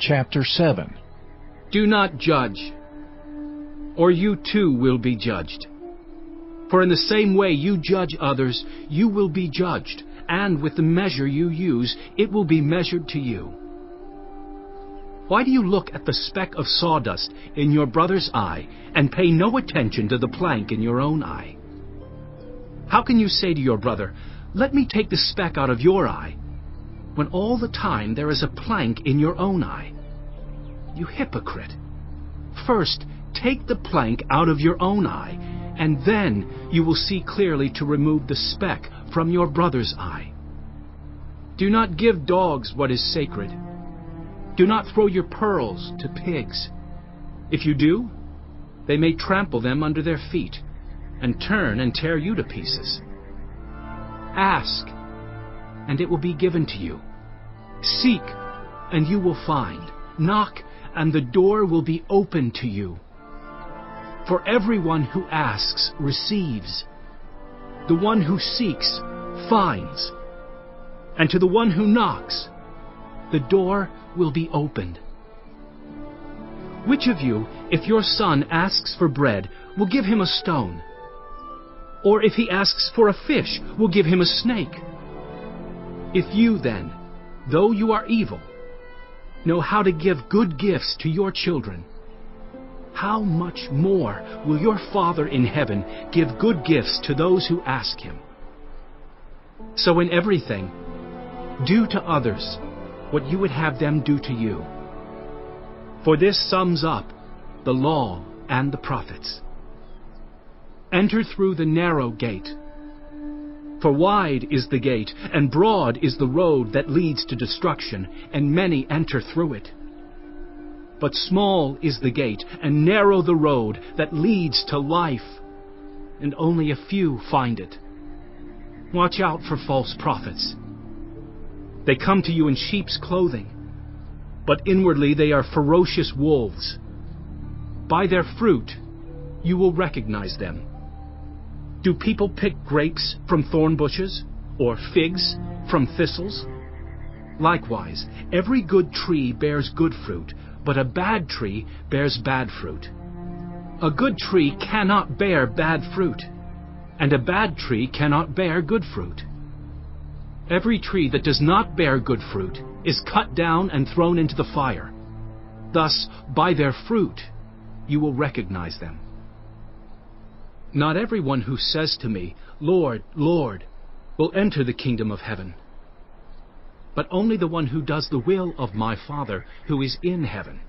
Chapter 7. Do not judge, or you too will be judged. For in the same way you judge others, you will be judged, and with the measure you use, it will be measured to you. Why do you look at the speck of sawdust in your brother's eye, and pay no attention to the plank in your own eye? How can you say to your brother, "Let me take the speck out of your eye," when all the time there is a plank in your own eye? You hypocrite! First, take the plank out of your own eye, and then you will see clearly to remove the speck from your brother's eye. Do not give dogs what is sacred. Do not throw your pearls to pigs. If you do, they may trample them under their feet, and turn and tear you to pieces. Ask, and it will be given to you. Seek, and you will find. Knock, and the door will be opened to you. For everyone who asks receives. The one who seeks finds. And to the one who knocks, the door will be opened. Which of you, if your son asks for bread, will give him a stone? Or if he asks for a fish, will give him a snake? If you then, though you are evil, know how to give good gifts to your children, how much more will your Father in heaven give good gifts to those who ask him? So in everything, do to others what you would have them do to you. For this sums up the law and the prophets. Enter through the narrow gate. For wide is the gate, and broad is the road that leads to destruction, and many enter through it. But small is the gate, and narrow the road that leads to life, and only a few find it. Watch out for false prophets. They come to you in sheep's clothing, but inwardly they are ferocious wolves. By their fruit you will recognize them. Do people pick grapes from thorn bushes, or figs from thistles? Likewise, every good tree bears good fruit, but a bad tree bears bad fruit. A good tree cannot bear bad fruit, and a bad tree cannot bear good fruit. Every tree that does not bear good fruit is cut down and thrown into the fire. Thus, by their fruit, you will recognize them. Not everyone who says to me, "Lord, Lord," will enter the kingdom of heaven, but only the one who does the will of my Father who is in heaven.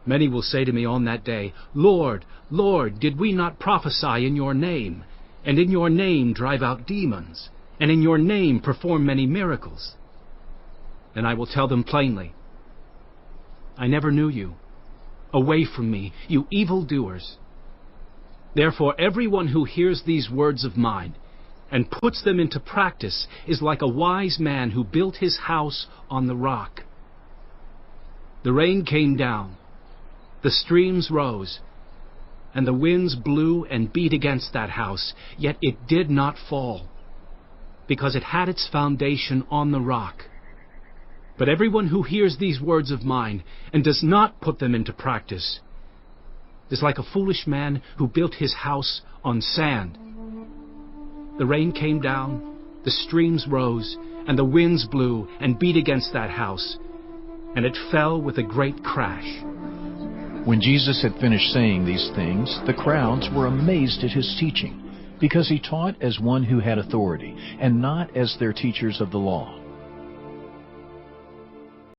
Many will say to me on that day, "Lord, Lord, did we not prophesy in your name, and in your name drive out demons, and in your name perform many miracles?" And I will tell them plainly, "I never knew you. Away from me, you evildoers." Therefore everyone who hears these words of mine and puts them into practice is like a wise man who built his house on the rock. The rain came down, the streams rose, and the winds blew and beat against that house, yet it did not fall, because it had its foundation on the rock. But everyone who hears these words of mine and does not put them into practice is like a foolish man who built his house on sand. The rain came down, the streams rose, and the winds blew and beat against that house, and it fell with a great crash. When Jesus had finished saying these things, the crowds were amazed at his teaching, because he taught as one who had authority, and not as their teachers of the law.